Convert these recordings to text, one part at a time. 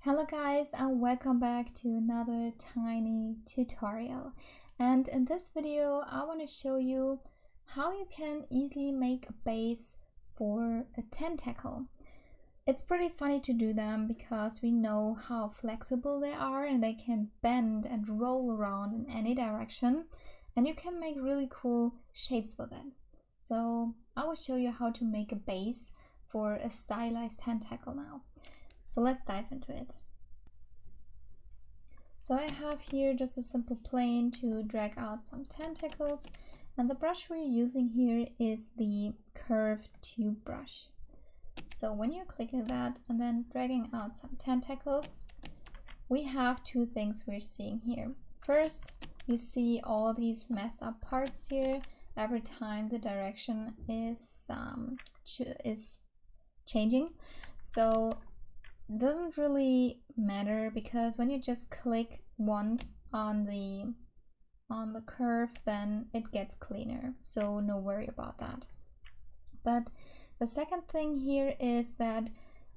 Hello guys, and welcome back to another tiny tutorial. And in this video I want to show you how you can easily make a base for a tentacle. It's pretty funny to do them because we know how flexible they are and they can bend and roll around in any direction, and you can make really cool shapes with it. So I will show you how to make a base for a stylized tentacle now. So let's dive into it. So I have here just a simple plane to drag out some tentacles, and the brush we're using here is the curved tube brush. So when you're clicking that and then dragging out some tentacles, we have two things we're seeing here. First, you see all these messed up parts here every time the direction is changing. So doesn't really matter because when you just click once on the curve, then it gets cleaner, so no worry about that. But the second thing here is that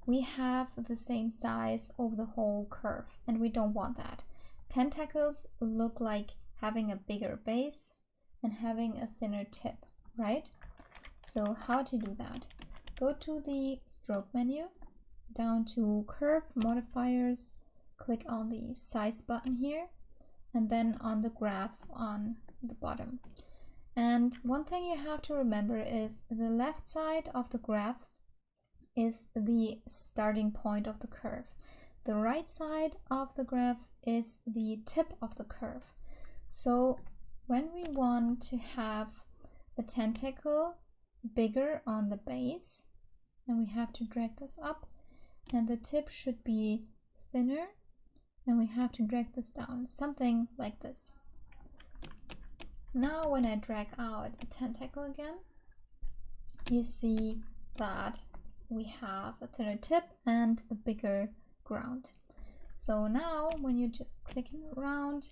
we have the same size over the whole curve, and we don't want that. Tentacles look like having a bigger base and having a thinner tip, right? So how to do that? Go to the stroke menu, down to curve modifiers, click on the size button here, and then on the graph on the bottom. And one thing you have to remember is the left side of the graph is the starting point of the curve. The right side of the graph is the tip of the curve. So when we want to have a tentacle bigger on the base, then we have to drag this up, and the tip should be thinner, and we have to drag this down, something like this. Now when I drag out a tentacle again, you see that we have a thinner tip and a bigger ground. So now when you're just clicking around,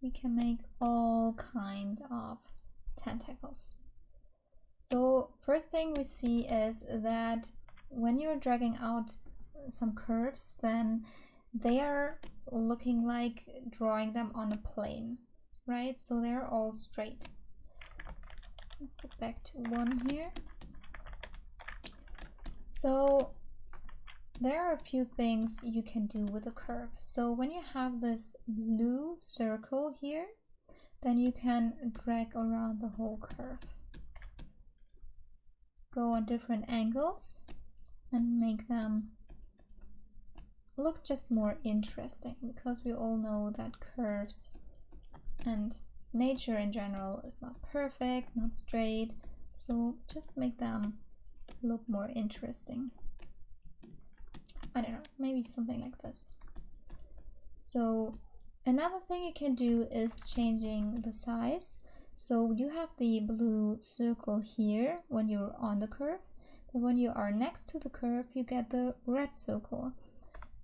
we can make all kind of tentacles. So first thing we see is that when you're dragging out some curves, then they are looking like drawing them on a plane, right? So they're all straight. Let's go back to one here. So there are a few things you can do with a curve. So when you have this blue circle here, then you can drag around the whole curve. Go on different angles and make them look just more interesting, because we all know that curves and nature in general is not perfect, not straight, so just make them look more interesting. I don't know, maybe something like this. So another thing you can do is changing the size. So you have the blue circle here when you're on the curve, but when you are next to the curve you get the red circle.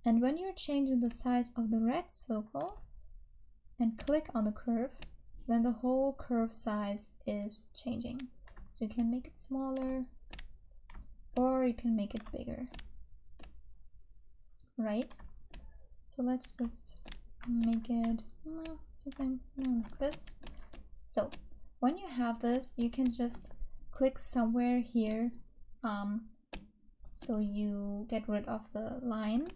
And when you're changing the size of the red circle and click on the curve, then the whole curve size is changing. So you can make it smaller or you can make it bigger, right? So let's just make it something like this. So when you have this, you can just click somewhere here so you get rid of the line.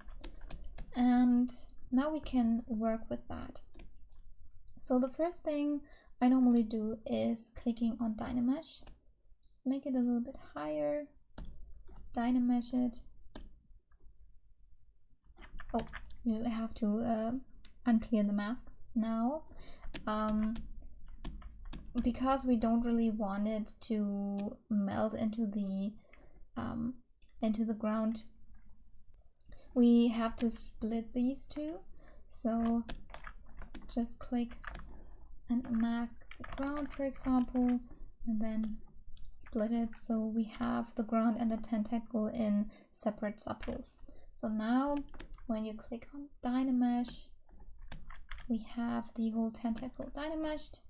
And now we can work with that. So the first thing I normally do is clicking on Dynamesh. Just make it a little bit higher, Dynamesh it. Oh, you have to unclear the mask now. Because we don't really want it to melt into the ground, we have to split these two. So just click and mask the ground, for example, and then split it so we have the ground and the tentacle in separate subtools. So now when you click on Dynamesh, we have the whole tentacle Dynameshed.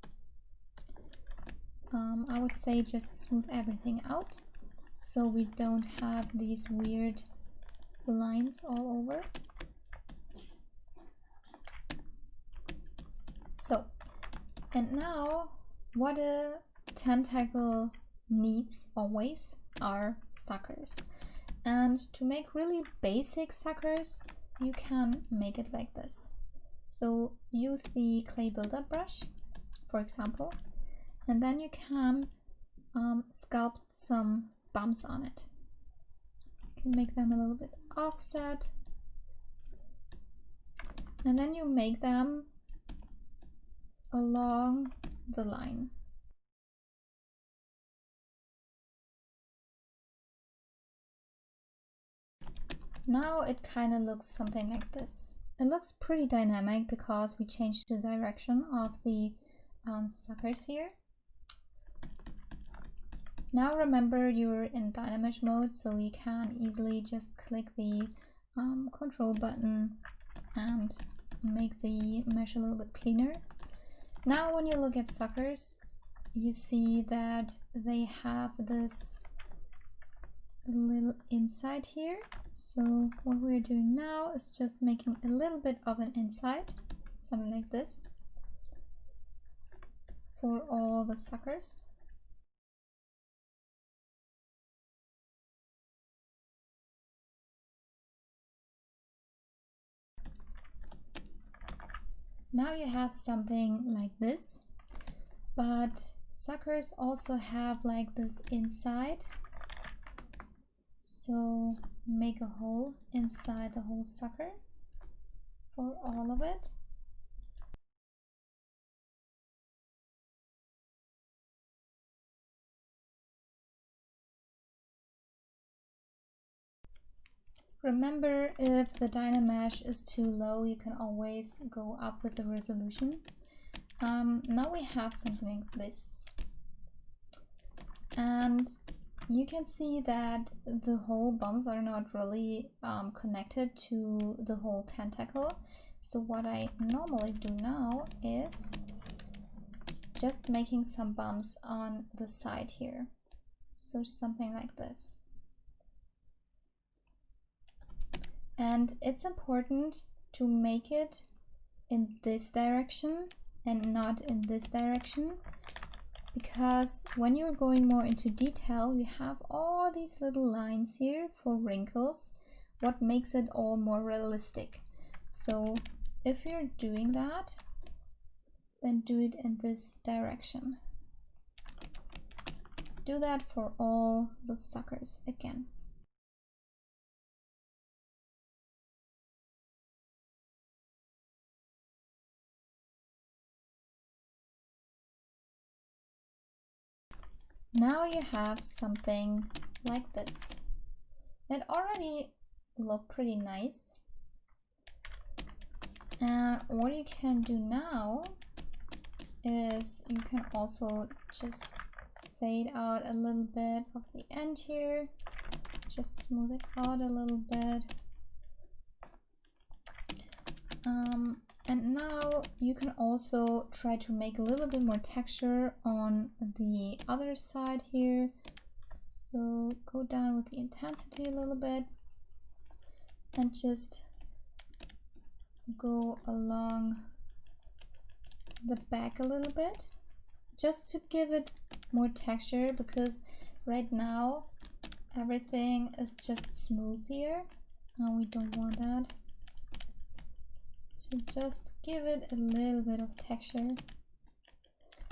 I would say just smooth everything out so we don't have these weird lines all over. So, and now what a tentacle needs always are suckers. And to make really basic suckers, you can make it like this. So use the clay buildup brush, for example, and then you can sculpt some bumps on it. You can make them a little bit offset, and then you make them along the line. Now it kind of looks something like this. It looks pretty dynamic because we changed the direction of the suckers here. Now remember, you're in Dynamesh mode, so you can easily just click the control button and make the mesh a little bit cleaner. Now when you look at suckers, you see that they have this little inside here. So what we're doing now is just making a little bit of an inside, something like this, for all the suckers. Now you have something like this, but suckers also have like this inside. So make a hole inside the whole sucker for all of it. Remember, if the Dynamesh is too low, you can always go up with the resolution. Now we have something like this. And you can see that the whole bumps are not really connected to the whole tentacle. So what I normally do now is just making some bumps on the side here. So something like this. And it's important to make it in this direction and not in this direction, because when you're going more into detail, you have all these little lines here for wrinkles, what makes it all more realistic. So if you're doing that, then do it in this direction. Do that for all the suckers again. Now you have something like this. It already looked pretty nice. And what you can do now is you can also just fade out a little bit of the end here. Just smooth it out a little bit. And now you can also try to make a little bit more texture on the other side here. So go down with the intensity a little bit and just go along the back a little bit, just to give it more texture, because right now everything is just smooth here and we don't want that. So just give it a little bit of texture.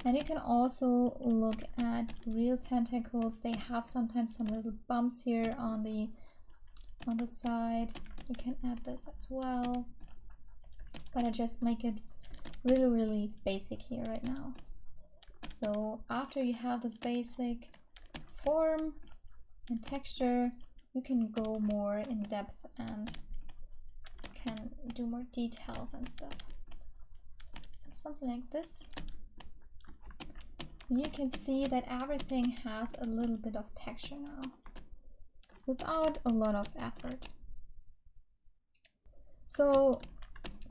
And you can also look at real tentacles. They have sometimes some little bumps here on the side. You can add this as well. But I just make it really basic here right now. So after you have this basic form and texture, you can go more in depth and can do more details and stuff. So something like this. You can see that everything has a little bit of texture now, without a lot of effort. So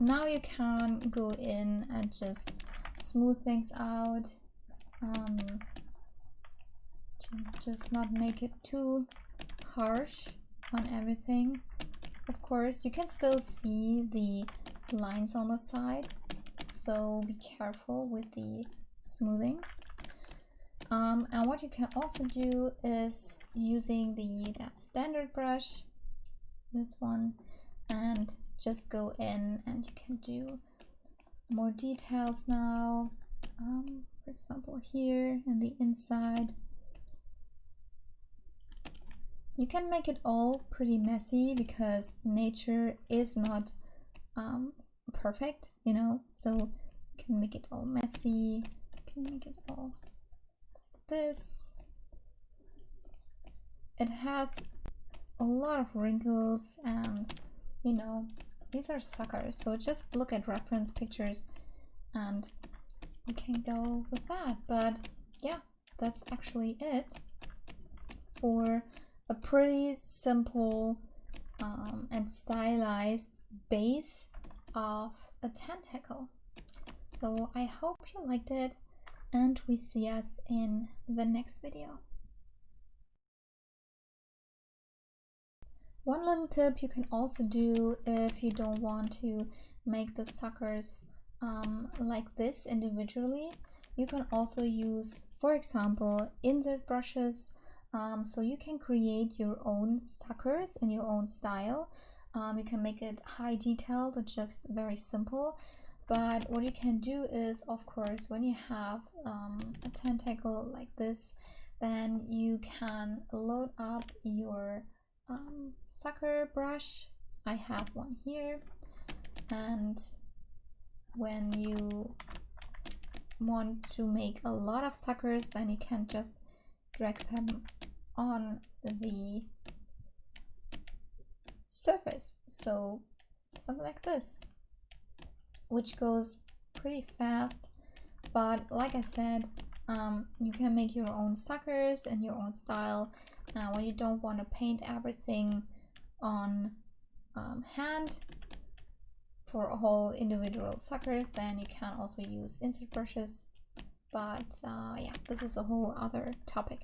now you can go in and just smooth things out, just not make it too harsh on everything. Of course, you can still see the lines on the side, so be careful with the smoothing. And what you can also do is using that standard brush, this one, and just go in and you can do more details now. For example, here in the inside. You can make it all pretty messy because nature is not perfect, you know, so you can make it all messy, you can make it all this. It has a lot of wrinkles and, you know, these are suckers, so just look at reference pictures and you can go with that. But yeah, that's actually it for a pretty simple and stylized base of a tentacle. So I hope you liked it, and we see us in the next video. One little tip you can also do if you don't want to make the suckers like this individually, you can also use, for example, insert brushes. So you can create your own suckers in your own style. You can make it high detailed or just very simple. But what you can do is, of course, when you have a tentacle like this, then you can load up your sucker brush. I have one here, and when you want to make a lot of suckers, then you can just drag them on the surface, so something like this, which goes pretty fast. But like I said, you can make your own suckers in your own style. When you don't want to paint everything on hand for all individual suckers, then you can also use insert brushes. But yeah, this is a whole other topic.